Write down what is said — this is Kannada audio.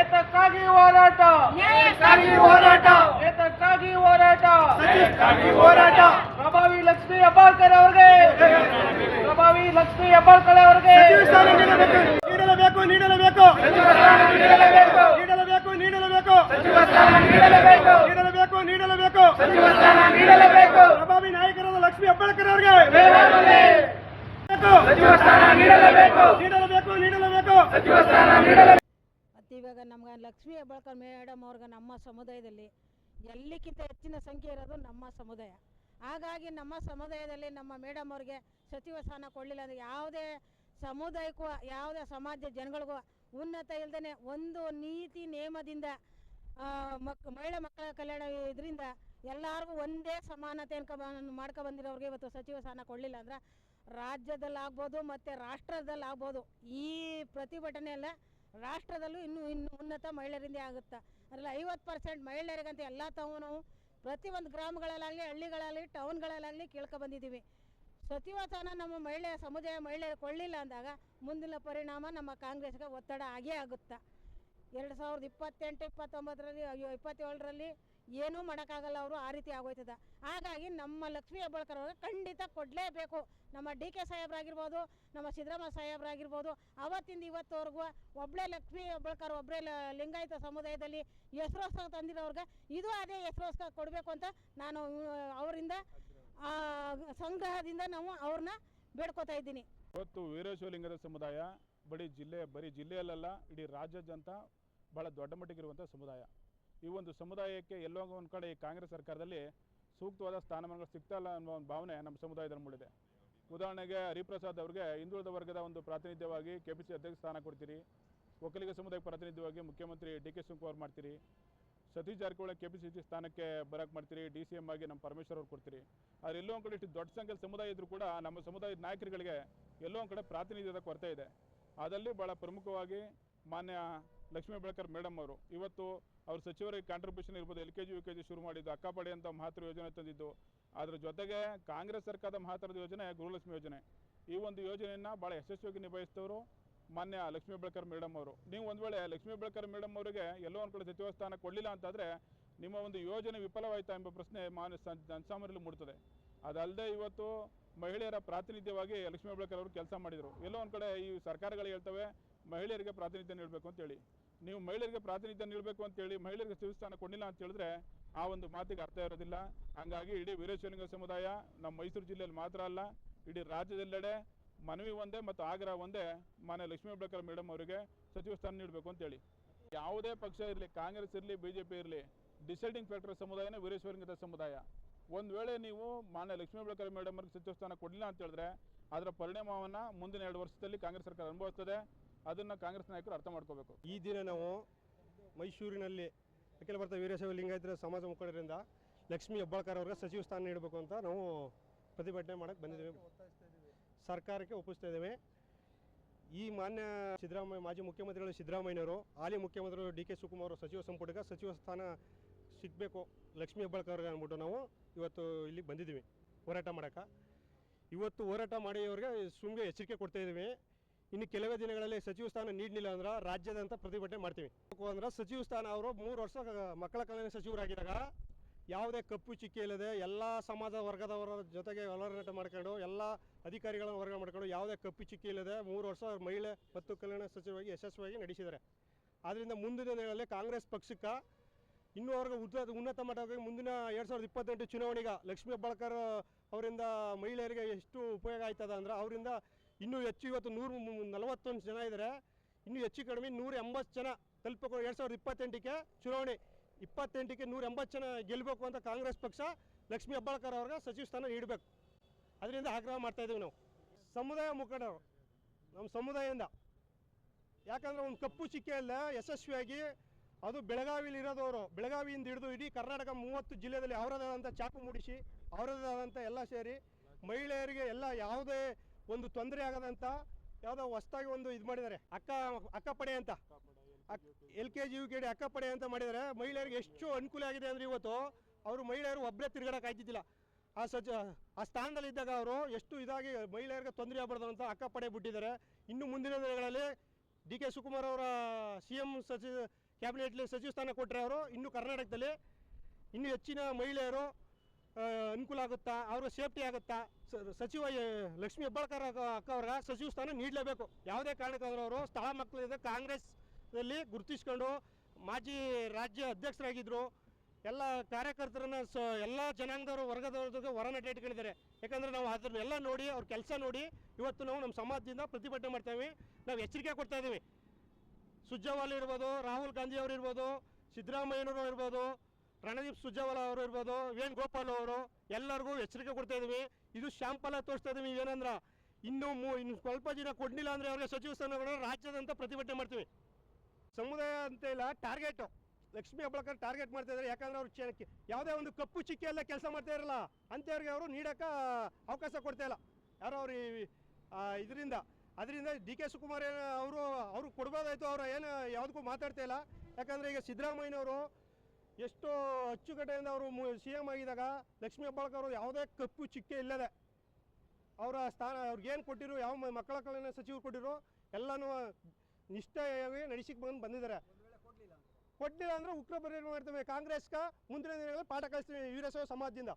ಏತಕ್ಕಾಗಿ ಹೋರಾಟ, ನ್ಯಾಯಕ್ಕಾಗಿ ಹೋರಾಟ, ಏತಕ್ಕಾಗಿ ಹೋರಾಟ, ಸತ್ಯಕ್ಕಾಗಿ ಹೋರಾಟ. ಪ್ರಭಾವಿ ಲಕ್ಷ್ಮೀ ಹೆಬ್ಬಾಳ್ಕರ್ ಅವರಿಗೆ, ಪ್ರಭಾವಿ ಲಕ್ಷ್ಮೀ ಹೆಬ್ಬಾಳ್ಕರ್ ಅವರಿಗೆ ಸಚಿವ ಸ್ಥಾನ ನೀಡಲೇಬೇಕು, ನೀಡಲೇಬೇಕು, ಸಚಿವ ಸ್ಥಾನ ನೀಡಲೇಬೇಕು, ನೀಡಲೇಬೇಕು, ನೀಡಲೇಬೇಕು, ಸಚಿವ ಸ್ಥಾನ ನೀಡಲೇಬೇಕು, ನೀಡಲೇಬೇಕು, ನೀಡಲೇಬೇಕು, ಸಚಿವ ಸ್ಥಾನ ನೀಡಲೇಬೇಕು. ಪ್ರಭಾವಿ ನಾಯಕರಾದ ಲಕ್ಷ್ಮೀ ಹೆಬ್ಬಾಳ್ಕರ್ ಅವರಿಗೆ ಸಚಿವ ಸ್ಥಾನ ನೀಡಲೇಬೇಕು, ನೀಡಲೇಬೇಕು, ನೀಡಲೇಬೇಕು, ಸಚಿವ ಸ್ಥಾನ ನೀಡಲೇಬೇಕು. ಮತ್ತು ಇವಾಗ ನಮ್ಗೆ ಲಕ್ಷ್ಮೀ ಹೆಬ್ಬಾಳ್ಕರ್ ಮೇಡಮ್ ಅವ್ರಿಗೆ ನಮ್ಮ ಸಮುದಾಯದಲ್ಲಿ ಎಲ್ಲಿಕ್ಕಿಂತ ಹೆಚ್ಚಿನ ಸಂಖ್ಯೆ ಇರೋದು ನಮ್ಮ ಸಮುದಾಯ. ಹಾಗಾಗಿ ನಮ್ಮ ಸಮುದಾಯದಲ್ಲಿ ನಮ್ಮ ಮೇಡಮ್ ಅವ್ರಿಗೆ ಸಚಿವ ಸ್ಥಾನ ಕೊಡಲಿಲ್ಲ ಅಂದರೆ ಯಾವುದೇ ಸಮುದಾಯಕ್ಕೂ ಯಾವುದೇ ಸಮಾಜ ಜನಗಳಿಗೂ ಉನ್ನತ ಇಲ್ಲದೇ ಒಂದು ನೀತಿ ನೇಮದಿಂದ ಮಹಿಳಾ ಮಕ್ಕಳ ಕಲ್ಯಾಣ ಇದರಿಂದ ಎಲ್ಲರಿಗೂ ಒಂದೇ ಸಮಾನತೆ ಮಾಡ್ಕೊ ಬಂದಿರೋರಿಗೆ ಇವತ್ತು ಸಚಿವ ಸ್ಥಾನ ಕೊಡಲಿಲ್ಲ ಅಂದ್ರೆ ರಾಜ್ಯದಲ್ಲಾಗ್ಬೋದು ಮತ್ತು ರಾಷ್ಟ್ರದಲ್ಲಾಗ್ಬೋದು ಈ ಪ್ರತಿಭಟನೆ ಎಲ್ಲ ರಾಷ್ಟ್ರದಲ್ಲೂ ಇನ್ನೂ ಉನ್ನತ ಮಹಿಳೆಯರಿಂದೇ ಆಗುತ್ತೆ. ಅದರಲ್ಲಿ 50% ಮಹಿಳೆಯರಿಗಂತ ಎಲ್ಲ ತಾವು ನಾವು ಪ್ರತಿಯೊಂದು ಗ್ರಾಮಗಳಲ್ಲಾಗಲಿ ಹಳ್ಳಿಗಳಾಗಲಿ ಟೌನ್ಗಳಲ್ಲಾಗಲಿ ಕೇಳ್ಕೊಬಂದಿದ್ದೀವಿ. ಸಚಿವ ಸ್ಥಾನ ನಮ್ಮ ಮಹಿಳೆಯ ಸಮುದಾಯ ಮಹಿಳೆಯರು ಕೊಳ್ಳಿಲ್ಲ ಅಂದಾಗ ಮುಂದಿನ ಪರಿಣಾಮ ನಮ್ಮ ಕಾಂಗ್ರೆಸ್ಗೆ ಒತ್ತಡ ಆಗೇ ಆಗುತ್ತೆ. 2028, 29ರಲ್ಲಿ 27ರಲ್ಲಿ ಏನೂ ಮಾಡೋಕ್ಕಾಗಲ್ಲ, ಅವರು ಆ ರೀತಿ ಆಗೋಯ್ತದ. ಹಾಗಾಗಿ ನಮ್ಮ ಲಕ್ಷ್ಮೀ ಹೆಬ್ಬಾಳ್ಕರ್ ಅವ್ರಿಗೆ ಖಂಡಿತ ಕೊಡಲೇಬೇಕು. ನಮ್ಮ DK ಸಾಹೇಬ್ರಾಗಿರ್ಬೋದು, ನಮ್ಮ ಸಿದ್ದರಾಮಯ್ಯ ಸಾಹೇಬ್ರಾಗಿರ್ಬೋದು, ಅವತ್ತಿಂದ ಇವತ್ತವರೆಗೂ ಒಬ್ಬಳೇ ಲಕ್ಷ್ಮೀ ಹೆಬ್ಬಾಳ್ಕರ್ ಒಬ್ಬರೇ ಲಿಂಗಾಯತ ಸಮುದಾಯದಲ್ಲಿ ಹೆಸರೋಸ್ಕರ ತಂದಿರೋರ್ಗೆ ಇದು ಅದೇ ಹೆಸರೋಸ್ಕರ ಕೊಡಬೇಕು ಅಂತ ನಾನು ಅವರಿಂದ ಸಂಗ್ರಹದಿಂದ ನಾವು ಅವ್ರನ್ನ ಬೇಡ್ಕೋತಾ ಇದ್ದೀನಿ. ಇವತ್ತು ವೀರಶೈವಲಿಂಗದ ಸಮುದಾಯ ಬರೀ ಜಿಲ್ಲೆಯಲ್ಲ ಇಡೀ ರಾಜ್ಯಾದ್ಯಂತ ಭಾಳ ದೊಡ್ಡ ಮಟ್ಟಿಗಿರುವಂಥ ಸಮುದಾಯ. ಈ ಒಂದು ಸಮುದಾಯಕ್ಕೆ ಎಲ್ಲೋ ಒಂದು ಕಡೆ ಈ ಕಾಂಗ್ರೆಸ್ ಸರ್ಕಾರದಲ್ಲಿ ಸೂಕ್ತವಾದ ಸ್ಥಾನಮಾನಗಳು ಸಿಗ್ತಾ ಇಲ್ಲ ಅನ್ನೋ ಒಂದು ಭಾವನೆ ನಮ್ಮ ಸಮುದಾಯದಲ್ಲಿ ಮೂಡಿದೆ. ಉದಾಹರಣೆಗೆ ಹರಿಪ್ರಸಾದ್ ಅವರಿಗೆ ಹಿಂದುಳಿದ ವರ್ಗದ ಒಂದು ಪ್ರಾತಿನಿಧ್ಯವಾಗಿ KPC ಅಧ್ಯಕ್ಷ ಸ್ಥಾನ ಕೊಡ್ತೀರಿ, ಒಕ್ಕಲಿಗ ಸಮುದಾಯಕ್ಕೆ ಪ್ರಾತಿನಿಧ್ಯವಾಗಿ ಮುಖ್ಯಮಂತ್ರಿ DK ಶಿವಕುಮಾರ್ ಮಾಡ್ತೀರಿ, ಸತೀಶ್ ಜಾರಕಿಹೊಳಿ KPCC ಸ್ಥಾನಕ್ಕೆ ಬರಕ್ಕೆ ಮಾಡ್ತೀರಿ, DCM ಆಗಿ ನಮ್ಮ ಪರಮೇಶ್ವರ್ ಅವ್ರು ಕೊಡ್ತೀರಿ. ಆದರೆ ಎಲ್ಲೋ ಒಂದು ಕಡೆ ಇಷ್ಟು ದೊಡ್ಡ ಸಂಖ್ಯೆಯಲ್ಲಿ ಸಮುದಾಯ ಇದ್ರೂ ಕೂಡ ನಮ್ಮ ಸಮುದಾಯದ ನಾಯಕರುಗಳಿಗೆ ಎಲ್ಲೋ ಒಂದು ಕಡೆ ಪ್ರಾತಿನಿಧ್ಯದ ಕೊರತೆ ಇದೆ. ಅದರಲ್ಲಿ ಭಾಳ ಪ್ರಮುಖವಾಗಿ ಮಾನ್ಯ ಲಕ್ಷ್ಮೀ ಹೆಬ್ಬಾಳ್ಕರ್ ಮೇಡಮ್ ಅವರು ಇವತ್ತು ಅವ್ರ ಸಚಿವರಿಗೆ ಕಾಂಟ್ರಿಬ್ಯೂಷನ್ ಇರ್ಬೋದು, LKG UKG ಶುರು ಮಾಡಿದ್ದು, ಅಕ್ಕ ಪಡೆ ಅಂತ ಮಹತ್ತರ ಯೋಜನೆ ತಂದಿದ್ದು. ಅದ್ರ ಜೊತೆಗೆ ಕಾಂಗ್ರೆಸ್ ಸರ್ಕಾರದ ಮಹತ್ತರದ ಯೋಜನೆ ಗೃಹಲಕ್ಷ್ಮಿ ಯೋಜನೆ. ಈ ಒಂದು ಯೋಜನೆಯನ್ನು ಭಾಳ ಯಶಸ್ವಿಯಾಗಿ ನಿಭಾಯಿಸಿದವರು ಮಾನ್ಯ ಲಕ್ಷ್ಮೀ ಹೆಬ್ಬಾಳ್ಕರ್ ಮೇಡಮ್ ಅವರು. ನೀವು ಒಂದು ವೇಳೆ ಲಕ್ಷ್ಮೀ ಹೆಬ್ಬಾಳ್ಕರ್ ಮೇಡಮ್ ಅವರಿಗೆ ಎಲ್ಲೋ ಒಂದು ಕಡೆ ಸಚಿವ ಸ್ಥಾನ ಕೊಡಲಿಲ್ಲ ಅಂತಾದರೆ ನಿಮ್ಮ ಒಂದು ಯೋಜನೆ ವಿಫಲವಾಯಿತಾ ಎಂಬ ಪ್ರಶ್ನೆ ಜನಸಾಮಾನ್ಯರಲ್ಲಿ ಮೂಡ್ತದೆ. ಅದಲ್ಲದೆ ಇವತ್ತು ಮಹಿಳೆಯರ ಪ್ರಾತಿನಿಧ್ಯವಾಗಿ ಲಕ್ಷ್ಮೀ ಹೆಬ್ಬಾಳ್ಕರ್ ಅವರು ಕೆಲಸ ಮಾಡಿದರು. ಎಲ್ಲೋ ಒಂದು ಕಡೆ ಈ ಸರ್ಕಾರಗಳು ಹೇಳ್ತವೆ ಮಹಿಳೆಯರಿಗೆ ಪ್ರಾತಿನಿಧ್ಯ ನೀಡಬೇಕು ಅಂತೇಳಿ. ನೀವು ಮಹಿಳೆಯರಿಗೆ ಪ್ರಾತಿನಿಧ್ಯ ನೀಡಬೇಕು ಅಂತೇಳಿ ಮಹಿಳೆಯರಿಗೆ ಸಚಿವ ಸ್ಥಾನ ಕೊಡಲಿಲ್ಲ ಅಂತ ಹೇಳಿದ್ರೆ ಆ ಒಂದು ಮಾತಿಗೆ ಅರ್ಥ ಇರೋದಿಲ್ಲ. ಹಾಗಾಗಿ ಇಡೀ ವೀರಶೈವಲಿಂಗ ಸಮುದಾಯ ನಮ್ಮ ಮೈಸೂರು ಜಿಲ್ಲೆಯಲ್ಲಿ ಮಾತ್ರ ಅಲ್ಲ, ಇಡೀ ರಾಜ್ಯದೆಲ್ಲೆಡೆ ಮನವಿ ಒಂದೇ ಮತ್ತು ಆಗ್ರಹ ಒಂದೇ, ಮಾನ್ಯ ಲಕ್ಷ್ಮೀ ಹೆಬ್ಬಾಳ್ಕರ್ ಮೇಡಮ್ ಅವರಿಗೆ ಸಚಿವ ಸ್ಥಾನ ನೀಡಬೇಕು ಅಂತೇಳಿ. ಯಾವುದೇ ಪಕ್ಷ ಇರಲಿ, ಕಾಂಗ್ರೆಸ್ ಇರಲಿ, BJP ಇರಲಿ, ಡಿಸೈಡಿಂಗ್ ಫ್ಯಾಕ್ಟರ್ ಸಮುದಾಯನೇ ವೀರಶೈವಲಿಂಗದ ಸಮುದಾಯ. ಒಂದು ವೇಳೆ ನೀವು ಮಾನ್ಯ ಲಕ್ಷ್ಮೀ ಹೆಬ್ಬಾಳ್ಕರ್ ಮೇಡಮ್ ಅವರಿಗೆ ಸಚಿವ ಸ್ಥಾನ ಕೊಡಲಿಲ್ಲ ಅಂತ ಹೇಳಿದ್ರೆ ಅದರ ಪರಿಣಾಮವನ್ನು ಮುಂದಿನ 2 ವರ್ಷದಲ್ಲಿ ಕಾಂಗ್ರೆಸ್ ಸರ್ಕಾರ ಅನುಭವಿಸ್ತದೆ. ಅದನ್ನು ಕಾಂಗ್ರೆಸ್ ನಾಯಕರು ಅರ್ಥ ಮಾಡ್ಕೋಬೇಕು. ಈ ದಿನ ನಾವು ಮೈಸೂರಿನಲ್ಲಿ ಅಖಿಲ ಭಾರತ ವೀರಶೈವ ಲಿಂಗಾಯತರ ಸಮಾಜ ಮುಖಂಡರಿಂದ ಲಕ್ಷ್ಮೀ ಹೆಬ್ಬಾಳ್ಕರ್ ಅವರಿಗೆ ಸಚಿವ ಸ್ಥಾನ ನೀಡಬೇಕು ಅಂತ ನಾವು ಪ್ರತಿಭಟನೆ ಮಾಡೋಕ್ಕೆ ಬಂದಿದ್ದೇವೆ. ಸರ್ಕಾರಕ್ಕೆ ಒಪ್ಪಿಸ್ತಾ ಇದ್ದೇವೆ. ಈ ಮಾನ್ಯ ಸಿದ್ದರಾಮಯ್ಯ ಮಾಜಿ ಮುಖ್ಯಮಂತ್ರಿಗಳು ಸಿದ್ದರಾಮಯ್ಯನವರು, ಹಾಲಿ ಮುಖ್ಯಮಂತ್ರಿಗಳು DK ಶಿವಕುಮಾರ್ ಸಚಿವ ಸಂಪುಟಕ್ಕೆ ಸಚಿವ ಸ್ಥಾನ ಸಿಗಬೇಕು ಲಕ್ಷ್ಮೀ ಹೆಬ್ಬಾಳ್ಕರ್ ಅವ್ರಿಗೆ ಅಂದ್ಬಿಟ್ಟು ನಾವು ಇವತ್ತು ಇಲ್ಲಿ ಬಂದಿದ್ದೀವಿ ಹೋರಾಟ ಮಾಡೋಕ್ಕೆ. ಇವತ್ತು ಹೋರಾಟ ಮಾಡಿದವ್ರಿಗೆ ಸುಮ್ಮನೆ ಎಚ್ಚರಿಕೆ ಕೊಡ್ತಾ ಇದ್ದೀವಿ. ಇನ್ನು ಕೆಲವೇ ದಿನಗಳಲ್ಲಿ ಸಚಿವ ಸ್ಥಾನ ನೀಡಲಿಲ್ಲ ಅಂದ್ರೆ ರಾಜ್ಯದಂತ ಪ್ರತಿಭಟನೆ ಮಾಡ್ತೀವಿ. ಅಂದ್ರೆ ಸಚಿವ ಸ್ಥಾನ ಅವರು 3 ವರ್ಷ ಮಕ್ಕಳ ಕಲ್ಯಾಣ ಸಚಿವರಾಗಿದ್ದಾಗ ಯಾವುದೇ ಕಪ್ಪು ಚಿಕ್ಕಿ ಇಲ್ಲದೆ ಎಲ್ಲ ಸಮಾಜ ವರ್ಗದವರ ಜೊತೆಗೆ ಹೋರಾಟ ಮಾಡ್ಕೊಂಡು ಎಲ್ಲ ಅಧಿಕಾರಿಗಳನ್ನು ವರ್ಗ ಮಾಡ್ಕೊಂಡು ಯಾವುದೇ ಕಪ್ಪು ಚಿಕ್ಕಿ ಇಲ್ಲದೆ 3 ವರ್ಷ ಮಹಿಳೆ ಮತ್ತು ಕಲ್ಯಾಣ ಸಚಿವರಾಗಿ ಯಶಸ್ವಿಯಾಗಿ ನಡೆಸಿದ್ದಾರೆ. ಆದ್ದರಿಂದ ಮುಂದಿನ ದಿನಗಳಲ್ಲಿ ಕಾಂಗ್ರೆಸ್ ಪಕ್ಷಕ್ಕೆ ಇನ್ನೂ ಅವ್ರಿಗೆ ಉನ್ನತ ಮಟ್ಟವಾಗಿ ಮುಂದಿನ 2028 ಚುನಾವಣೆಗೆ ಲಕ್ಷ್ಮೀ ಹೆಬ್ಬಾಳ್ಕರ್ ಅವರಿಂದ ಮಹಿಳೆಯರಿಗೆ ಎಷ್ಟು ಉಪಯೋಗ ಆಯ್ತದ ಅಂದ್ರೆ ಅವರಿಂದ ಇನ್ನೂ ಹೆಚ್ಚು. ಇವತ್ತು 141 ಜನ ಇದ್ದಾರೆ, ಇನ್ನೂ ಹೆಚ್ಚು ಕಡಿಮೆ 180 ಜನ ತಲುಪಬೇಕು. 2028ಕ್ಕೆ ಚುನಾವಣೆ, 28ಕ್ಕೆ 180 ಜನ ಗೆಲ್ಲಬೇಕು ಅಂತ ಕಾಂಗ್ರೆಸ್ ಪಕ್ಷ ಲಕ್ಷ್ಮೀ ಹೆಬ್ಬಾಳ್ಕರ್ ಅವ್ರಿಗೆ ಸಚಿವ ಸ್ಥಾನ ನೀಡಬೇಕು. ಅದರಿಂದ ಆಗ್ರಹ ಮಾಡ್ತಾ ಇದ್ದೀವಿ ನಾವು ಸಮುದಾಯ ಮುಖಂಡರು, ನಮ್ಮ ಸಮುದಾಯದಿಂದ. ಯಾಕಂದರೆ ಒಂದು ಕಪ್ಪು ಚಿಕ್ಕೆಯಲ್ಲ ಯಶಸ್ವಿಯಾಗಿ ಅದು ಬೆಳಗಾವಿಲಿ ಇರೋದವರು, ಬೆಳಗಾವಿಯಿಂದ ಹಿಡಿದು ಇಡೀ ಕರ್ನಾಟಕ 30 ಜಿಲ್ಲೆಯಲ್ಲಿ ಅವರದಾದಂಥ ಚಾಪು ಮೂಡಿಸಿ ಅವರದಾದಂಥ ಎಲ್ಲ ಸೇರಿ ಮಹಿಳೆಯರಿಗೆ ಎಲ್ಲ ಯಾವುದೇ ಒಂದು ತೊಂದರೆ ಆಗದಂಥ ಯಾವುದೋ ಹೊಸದಾಗಿ ಒಂದು ಇದು ಮಾಡಿದ್ದಾರೆ. ಅಕ್ಕ ಪಡೆ ಅಂತ LKG UKG ಅಕ್ಕ ಪಡೆ ಅಂತ ಮಾಡಿದ್ದಾರೆ. ಮಹಿಳೆಯರಿಗೆ ಎಷ್ಟು ಅನುಕೂಲ ಆಗಿದೆ ಅಂದರೆ ಇವತ್ತು ಅವರು ಮಹಿಳೆಯರು ಒಬ್ಬರೇ ತಿರುಗಾಡಕ್ಕೆ ಆಯ್ತಿದ್ದಿಲ್ಲ. ಆ ಸ್ಥಾನದಲ್ಲಿದ್ದಾಗ ಅವರು ಎಷ್ಟು ಇದಾಗಿ ಮಹಿಳೆಯರಿಗೆ ತೊಂದರೆ ಆಗಬಾರ್ದು ಅಂತ ಅಕ್ಕ ಪಡೆ ಬಿಟ್ಟಿದ್ದಾರೆ. ಇನ್ನು ಮುಂದಿನ ದಿನಗಳಲ್ಲಿ DK ಶಿವಕುಮಾರ್ ಅವರ CM ಕ್ಯಾಬಿನೆಟ್ಲಿ ಸಚಿವ ಸ್ಥಾನ ಕೊಟ್ಟರೆ ಅವರು ಇನ್ನೂ ಕರ್ನಾಟಕದಲ್ಲಿ ಇನ್ನೂ ಹೆಚ್ಚಿನ ಮಹಿಳೆಯರು ಅನುಕೂಲ ಆಗುತ್ತಾ, ಅವ್ರಿಗೆ ಸೇಫ್ಟಿ ಆಗುತ್ತಾ. ಸಚಿವ ಲಕ್ಷ್ಮೀ ಹೆಬ್ಬಾಳ್ಕರ್ ಅಕ್ಕ ಅವ್ರಿಗೆ ಸಚಿವ ಸ್ಥಾನ ನೀಡಲೇಬೇಕು. ಯಾವುದೇ ಕಾರಣಕ್ಕಾದ್ರೂ ಅವರು ಸ್ಥಳ ಮಕ್ಕಳಿದೆ ಕಾಂಗ್ರೆಸ್ನಲ್ಲಿ ಗುರುತಿಸ್ಕೊಂಡು ಮಾಜಿ ರಾಜ್ಯ ಅಧ್ಯಕ್ಷರಾಗಿದ್ದರು. ಎಲ್ಲ ಕಾರ್ಯಕರ್ತರನ್ನ ಎಲ್ಲ ಜನಾಂಗದವರು ವರ್ಗದವ್ರಿಗೆ ಹೊರನಟ ಇಟ್ಕೊಂಡಿದ್ದಾರೆ. ಯಾಕಂದರೆ ನಾವು ಅದನ್ನೆಲ್ಲ ನೋಡಿ ಅವ್ರ ಕೆಲಸ ನೋಡಿ ಇವತ್ತು ನಾವು ನಮ್ಮ ಸಮಾಜದಿಂದ ಪ್ರತಿಭಟನೆ ಮಾಡ್ತಾಯಿವಿ. ನಾವು ಎಚ್ಚರಿಕೆ ಕೊಡ್ತಾ ಇದ್ದೀವಿ. ಸುರ್ಜೇವಾಲ ಇರ್ಬೋದು, ರಾಹುಲ್ ಗಾಂಧಿ ಅವರು ಇರ್ಬೋದು, ಸಿದ್ದರಾಮಯ್ಯನವರು ಇರ್ಬೋದು, ರಣದೀಪ್ ಸುರ್ಜೇವಾಲಾ ಅವರು ಇರ್ಬೋದು, ವೇಣುಗೋಪಾಲ್ ಅವರು, ಎಲ್ಲರಿಗೂ ಎಚ್ಚರಿಕೆ ಕೊಡ್ತಾ ಇದ್ದೀವಿ. ಇದು ಶಾಂಪಲ ತೋರಿಸ್ತಾ ಇದ್ದೀವಿ. ಏನಂದ್ರೆ ಇನ್ನು ಸ್ವಲ್ಪ ದಿನ ಕೊಡಲಿಲ್ಲ ಅಂದರೆ ಅವ್ರಿಗೆ ಸಚಿವ ಸ್ಥಾನಗಳು ರಾಜ್ಯದಂತ ಪ್ರತಿಭಟನೆ ಮಾಡ್ತೀವಿ. ಸಮುದಾಯ ಅಂತ ಇಲ್ಲ, ಟಾರ್ಗೆಟು ಲಕ್ಷ್ಮೀ ಹೆಬ್ಬಾಳ್ಕರ್ ಟಾರ್ಗೆಟ್ ಮಾಡ್ತಾ ಇದ್ದಾರೆ. ಯಾಕಂದ್ರೆ ಅವ್ರು ಯಾವುದೇ ಒಂದು ಕಪ್ಪು ಚಿಕ್ಕಿಯೆಲ್ಲ ಕೆಲಸ ಮಾಡ್ತಾ ಇರಲ್ಲ ಅಂಥವ್ರಿಗೆ ಅವರು ನೀಡೋಕೆ ಅವಕಾಶ ಕೊಡ್ತಾ ಇಲ್ಲ. ಯಾರೋ ಅವ್ರು ಇದರಿಂದ ಅದರಿಂದ DK ಶಿವಕುಮಾರ್ ಅವರು ಕೊಡ್ಬೋದಾಯಿತು. ಅವರು ಏನು ಯಾವುದಕ್ಕೂ ಮಾತಾಡ್ತಾ ಇಲ್ಲ. ಯಾಕಂದರೆ ಈಗ ಸಿದ್ದರಾಮಯ್ಯನವರು ಎಷ್ಟೋ ಅಚ್ಚುಕಟ್ಟೆಯಿಂದ ಅವರು CM ಆಗಿದ್ದಾಗ ಲಕ್ಷ್ಮೀ ಹೆಬ್ಬಾಳ್ಕರ್ ಅವರು ಯಾವುದೇ ಕಪ್ಪು ಚಿಕ್ಕೆ ಇಲ್ಲದೆ ಅವರ ಸ್ಥಾನ ಅವ್ರಿಗೇನು ಕೊಟ್ಟಿರು, ಯಾವ ಮಕ್ಕಳ ಕಲ್ಯಾಣ ಸಚಿವರು ಕೊಟ್ಟಿರು ಎಲ್ಲನೂ ನಿಷ್ಠೆಯಾಗಿ ನಡೆಸಿಕೊಂಡು ಬಂದಿದ್ದಾರೆ. ಕೊಡಲಿಲ್ಲ ಅಂದರೆ ಉಗ್ರ ಪರಿಣಾಮ ಮಾಡ್ತೇವೆ. ಕಾಂಗ್ರೆಸ್ಗೆ ಮುಂದಿನ ದಿನಗಳಲ್ಲಿ ಪಾಠ ಕಲಿಸ್ತೀವಿ ವೀರಶೈವ ಸಮಾಜದಿಂದ.